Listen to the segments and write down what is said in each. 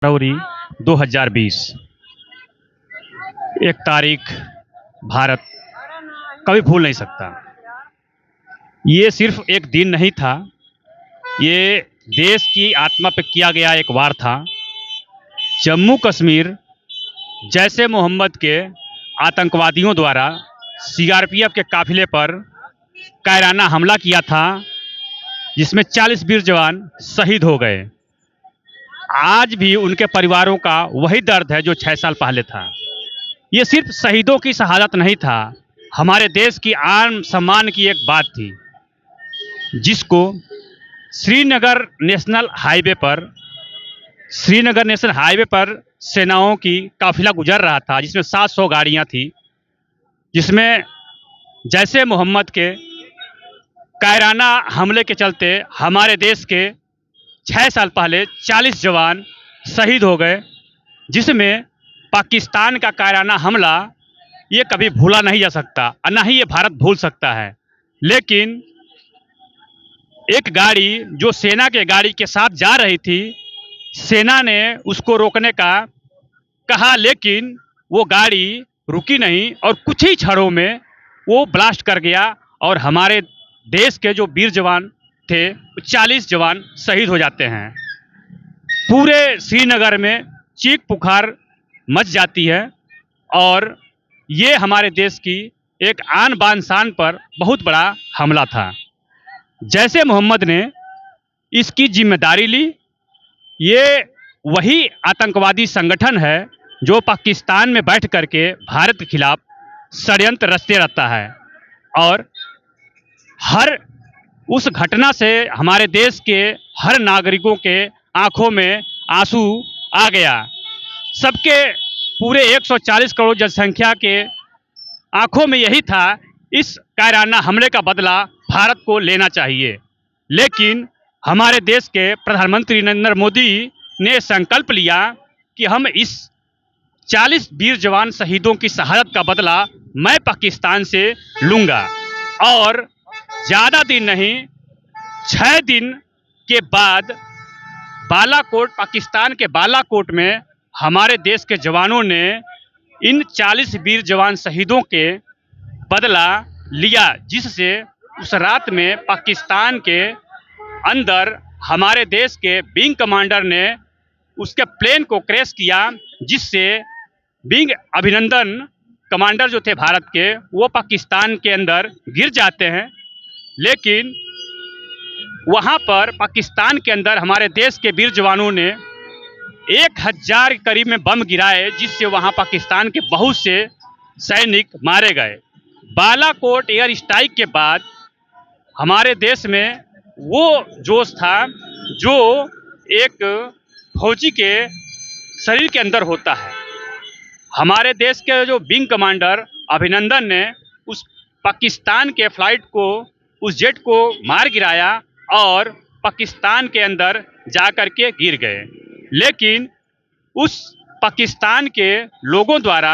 फरवरी 2020 एक तारीख भारत कभी भूल नहीं सकता। ये सिर्फ एक दिन नहीं था, ये देश की आत्मा पे किया गया एक वार था। जम्मू कश्मीर जैसे मोहम्मद के आतंकवादियों द्वारा सीआरपीएफ के काफिले पर कायराना हमला किया था, जिसमें 40 वीर जवान शहीद हो गए। आज भी उनके परिवारों का वही दर्द है जो 6 साल पहले था। ये सिर्फ शहीदों की शहादत नहीं था, हमारे देश की आन सम्मान की एक बात थी, जिसको श्रीनगर नेशनल हाईवे पर सेनाओं की काफिला गुजर रहा था, जिसमें 700 गाड़ियां थी, जिसमें जैसे मोहम्मद के कायराना हमले के चलते हमारे देश के 6 साल पहले 40 जवान शहीद हो गए, जिसमें पाकिस्तान का कायराना हमला ये कभी भूला नहीं जा सकता और ना ही ये भारत भूल सकता है। लेकिन एक गाड़ी जो सेना के गाड़ी के साथ जा रही थी, सेना ने उसको रोकने का कहा, लेकिन वो गाड़ी रुकी नहीं और कुछ ही क्षणों में वो ब्लास्ट कर गया और हमारे देश के जो वीर जवान थे 40 जवान शहीद हो जाते हैं। पूरे श्रीनगर में चीख पुकार मच जाती है और ये हमारे देश की एक आन बान शान पर बहुत बड़ा हमला था। जैसे मोहम्मद ने इसकी जिम्मेदारी ली, ये वही आतंकवादी संगठन है जो पाकिस्तान में बैठ करके भारत के खिलाफ षड्यंत्र रचते रहता है और हर उस घटना से हमारे देश के हर नागरिकों के आंखों में आंसू आ गया। सबके पूरे 140 करोड़ जनसंख्या के आंखों में यही था, इस कायराना हमले का बदला भारत को लेना चाहिए। लेकिन हमारे देश के प्रधानमंत्री नरेंद्र मोदी ने संकल्प लिया कि हम इस 40 वीर जवान शहीदों की शहादत का बदला मैं पाकिस्तान से लूंगा। और ज़्यादा दिन नहीं, 6 दिन के बाद बालाकोट, पाकिस्तान के बालाकोट में हमारे देश के जवानों ने इन 40 वीर जवान शहीदों के बदला लिया, जिससे उस रात में पाकिस्तान के अंदर हमारे देश के विंग कमांडर ने उसके प्लेन को क्रैश किया, जिससे विंग अभिनंदन कमांडर जो थे भारत के, वो पाकिस्तान के अंदर गिर जाते हैं। लेकिन वहाँ पर पाकिस्तान के अंदर हमारे देश के वीर जवानों ने 1000 करीब में बम गिराए, जिससे वहाँ पाकिस्तान के बहुत से सैनिक मारे गए। बालाकोट एयर स्ट्राइक के बाद हमारे देश में वो जोश था जो एक फौजी के शरीर के अंदर होता है। हमारे देश के जो विंग कमांडर अभिनंदन ने उस पाकिस्तान के फ्लाइट को, उस जेट को मार गिराया और पाकिस्तान के अंदर जाकर के गिर गए। लेकिन उस पाकिस्तान के लोगों द्वारा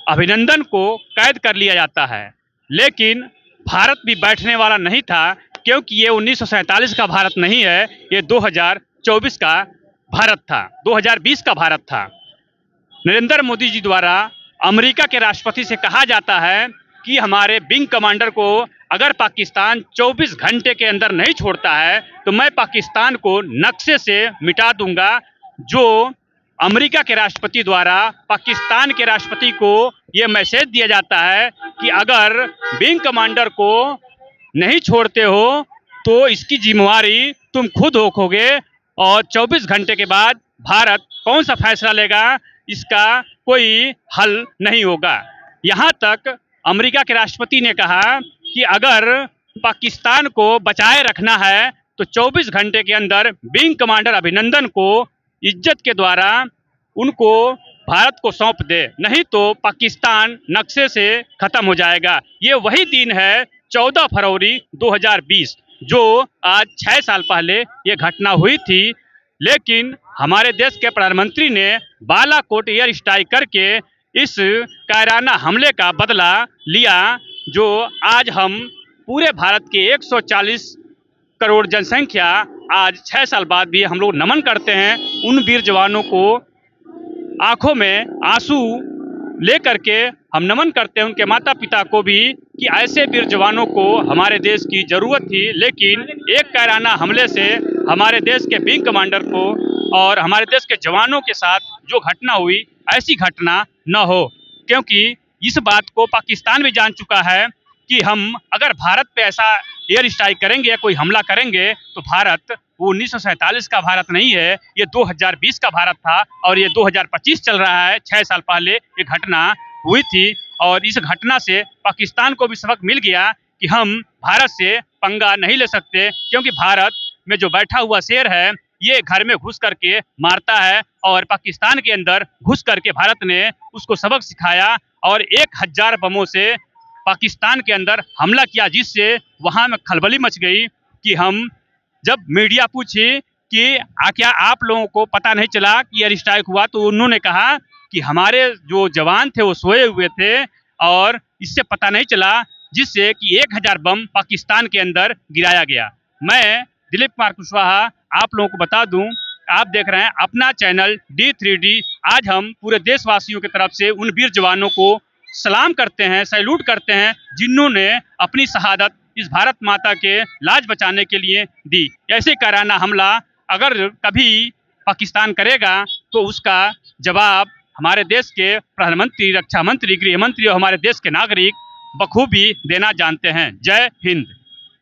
अभिनंदन को कैद कर लिया जाता है। लेकिन भारत भी बैठने वाला नहीं था, क्योंकि ये 1947 का भारत नहीं है, ये 2024 का भारत था, 2020 का भारत था। नरेंद्र मोदी जी द्वारा अमेरिका के राष्ट्रपति से कहा जाता है कि हमारे विंग कमांडर को अगर पाकिस्तान 24 घंटे के अंदर नहीं छोड़ता है तो मैं पाकिस्तान को नक्शे से मिटा दूंगा। जो अमेरिका के राष्ट्रपति द्वारा पाकिस्तान के राष्ट्रपति को ये मैसेज दिया जाता है कि अगर विंग कमांडर को नहीं छोड़ते हो तो इसकी जिम्मेवारी तुम खुद होगे और 24 घंटे के बाद भारत कौन सा फैसला लेगा, इसका कोई हल नहीं होगा। यहाँ तक अमेरिका के राष्ट्रपति ने कहा कि अगर पाकिस्तान को बचाए रखना है तो 24 घंटे के अंदर विंग कमांडर अभिनंदन को इज्जत के द्वारा उनको भारत को सौंप दे, नहीं तो पाकिस्तान नक्शे से खत्म हो जाएगा। ये वही दिन है 14 फरवरी 2020, जो आज 6 साल पहले ये घटना हुई थी। लेकिन हमारे देश के प्रधानमंत्री ने बालाकोट एयर स्ट्राइक करके इस कायराना हमले का बदला लिया, जो आज हम पूरे भारत के 140 करोड़ जनसंख्या आज 6 साल बाद भी हम लोग नमन करते हैं उन वीर जवानों को, आंखों में आंसू लेकर के हम नमन करते हैं उनके माता पिता को भी कि ऐसे वीर जवानों को हमारे देश की जरूरत थी। लेकिन एक कायराना हमले से हमारे देश के विंग कमांडर को और हमारे देश के जवानों के साथ जो घटना हुई, ऐसी घटना न हो, क्योंकि इस बात को पाकिस्तान भी जान चुका है कि हम अगर भारत पे ऐसा एयर स्ट्राइक करेंगे या कोई हमला करेंगे तो भारत वो 1947 का भारत नहीं है, ये 2020 का भारत था और ये 2025 चल रहा है। 6 साल पहले एक घटना हुई थी और इस घटना से पाकिस्तान को भी सबक मिल गया कि हम भारत से पंगा नहीं ले सकते, क्योंकि भारत में जो बैठा हुआ शेर है ये घर में घुस करके मारता है और पाकिस्तान के अंदर घुस करके भारत ने उसको सबक सिखाया और 1000 बमों से पाकिस्तान के अंदर हमला किया, जिससे वहां में खलबली मच गई कि हम जब मीडिया पूछी कि क्या आप लोगों को पता नहीं चला कि एयर स्ट्राइक हुआ, तो उन्होंने कहा कि हमारे जो जवान थे वो सोए हुए थे और इससे पता नहीं चला, जिससे कि 1000 बम पाकिस्तान के अंदर गिराया गया। मैं दिलीप कुमार कुशवाहा आप लोगों को बता दूं, आप देख रहे हैं अपना चैनल D3D। आज हम पूरे देशवासियों की तरफ से उन वीर जवानों को सलाम करते हैं, सैल्यूट करते हैं, जिन्होंने अपनी शहादत इस भारत माता के लाज बचाने के लिए दी। ऐसे कायराना हमला अगर कभी पाकिस्तान करेगा तो उसका जवाब हमारे देश के प्रधानमंत्री, रक्षा मंत्री, गृह मंत्री और हमारे देश के नागरिक बखूबी देना जानते हैं। जय हिंद।